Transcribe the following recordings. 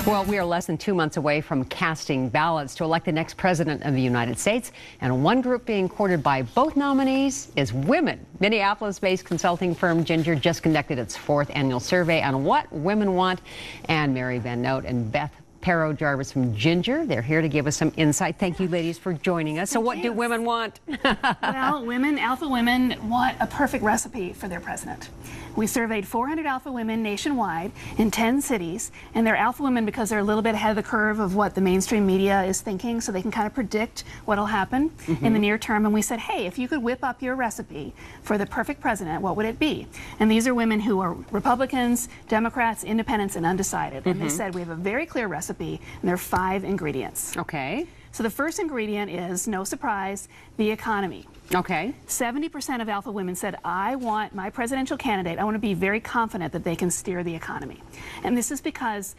Well, we are less than 2 months away from casting ballots to elect the next president of the United States. And one group being courted by both nominees is women. Minneapolis-based consulting firm Ginger just conducted its 4th annual survey on what women want. And Mary Van Note and Beth Jarvis from Ginger, they're here to give us some insight. Thank you, ladies, for joining us. So what do women want? Well, alpha women want a perfect recipe for their president. We surveyed 400 alpha women nationwide in 10 cities, and they're alpha women because they're a little bit ahead of the curve of what the mainstream media is thinking, so they can kind of predict what'll happen in the near term. And we said, hey, if you could whip up your recipe for the perfect president, what would it be? And these are women who are Republicans, Democrats, independents, and undecided. And they said, we have a very clear recipe, and there are 5 ingredients. Okay. So the first ingredient is, no surprise, the economy. Okay. 70% of alpha women said, I want my presidential candidate, I want to be very confident that they can steer the economy. And this is because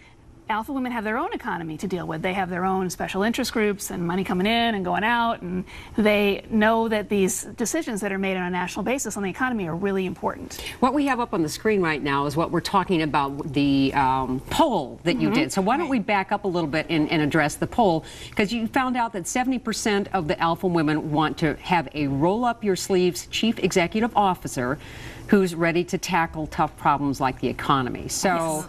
alpha women have their own economy to deal with. They have their own special interest groups and money coming in and going out, and they know that these decisions that are made on a national basis on the economy are really important. What we have up on the screen right now is what we're talking about, the poll that you did. So why don't we back up a little bit and address the poll, because you found out that 70% of the alpha women want to have a roll-up-your-sleeves chief executive officer who's ready to tackle tough problems like the economy. So.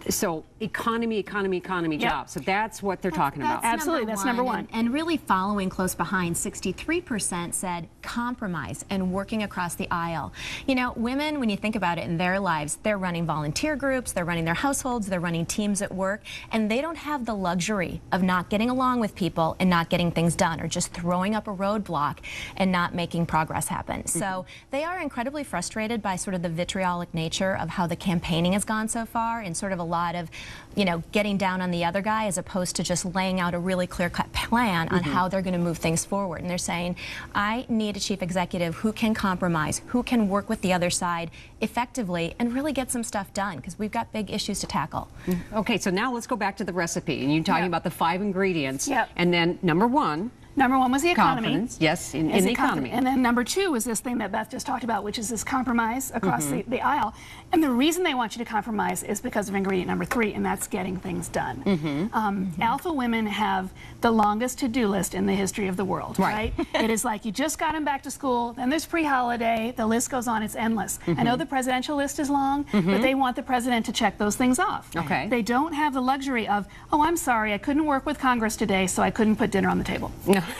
So economy, jobs. So that's what they're talking about. Absolutely, that's number one. And really following close behind, 63% said compromise and working across the aisle. You know, women, when you think about it in their lives, they're running volunteer groups, they're running their households, they're running teams at work, and they don't have the luxury of not getting along with people and not getting things done, or just throwing up a roadblock and not making progress happen. So they are incredibly frustrated by sort of the vitriolic nature of how the campaigning has gone so far, and sort of a lot of, you know, getting down on the other guy as opposed to just laying out a really clear-cut plan on how they're going to move things forward. And they're saying, I need a chief executive who can compromise, who can work with the other side effectively and really get some stuff done, because we've got big issues to tackle. Okay, so now let's go back to the recipe. And you're talking about the 5 ingredients. And then number 1. Number 1 was the economy. Confidence, yes, in the economy. And then number 2 was this thing that Beth just talked about, which is this compromise across the aisle. And the reason they want you to compromise is because of ingredient number 3, and that's getting things done. Alpha women have the longest to-do list in the history of the world, right? It is like, you just got them back to school, then there's pre-holiday, the list goes on, it's endless. I know the presidential list is long, but they want the president to check those things off. Okay. They don't have the luxury of, oh, I'm sorry, I couldn't work with Congress today, so I couldn't put dinner on the table.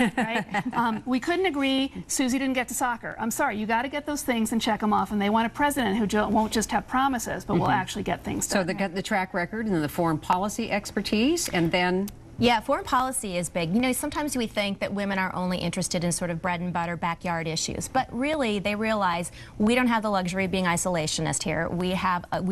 Right? We couldn't agree, Susie didn't get to soccer. I'm sorry, you got to get those things and check them off, and they want a president who won't just have promises, but will actually get things done. So they got the track record and the foreign policy expertise, and then... Yeah, foreign policy is big. You know, sometimes we think that women are only interested in sort of bread and butter backyard issues, but really they realize we don't have the luxury of being isolationist here. We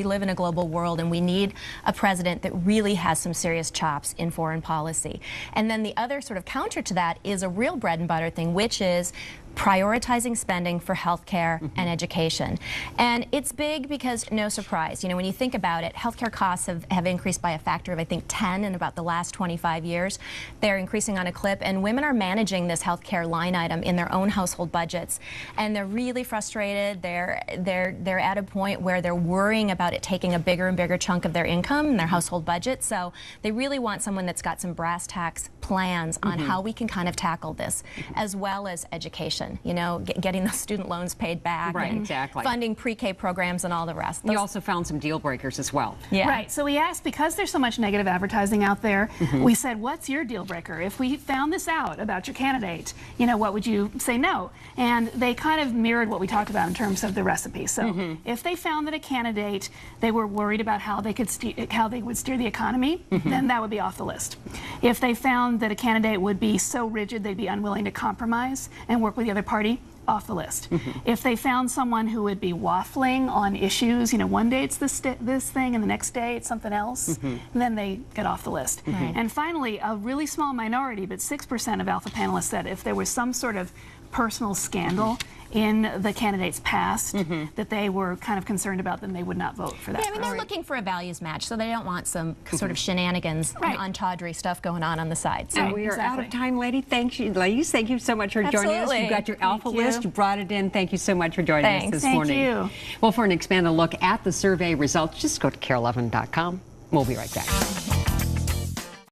live in a global world, and we need a president that really has some serious chops in foreign policy. And then the other sort of counter to that is a real bread and butter thing, which is prioritizing spending for healthcare and education. And it's big because, no surprise, you know, when you think about it, healthcare costs have increased by a factor of, I think, 10 in about the last 25 years. They're increasing on a clip, and women are managing this healthcare line item in their own household budgets. And they're really frustrated. They're at a point where they're worrying about it taking a bigger and bigger chunk of their income and their household budget. So they really want someone that's got some brass tacks plans on how we can kind of tackle this, as well as education. You know, getting those student loans paid back, and funding pre-K programs and all the rest. You also found some deal breakers as well. Yeah. Right. So we asked, because there's so much negative advertising out there, we said, what's your deal breaker? If we found this out about your candidate, you know, what would you say no? And they kind of mirrored what we talked about in terms of the recipe. So if they found that a candidate, they were worried about how they would steer the economy, then that would be off the list. If they found that a candidate would be so rigid they'd be unwilling to compromise and work with the other party, off the list. If they found someone who would be waffling on issues, you know, one day it's this thing and the next day it's something else, then they get off the list. And finally, a really small minority, but 6% of alpha panelists said if there was some sort of personal scandal in the candidate's past that they were kind of concerned about, then they would not vote for that. Yeah, I mean, they're looking for a values match, so they don't want some sort of shenanigans and tawdry stuff going on the side. So we are out of time, ladies. Thank you so much for joining us. You got your alpha list, you brought it in. Thank you so much for joining us this morning. Thank you. Well, for an expanded look at the survey results, just go to Kare11.com. We'll be right back.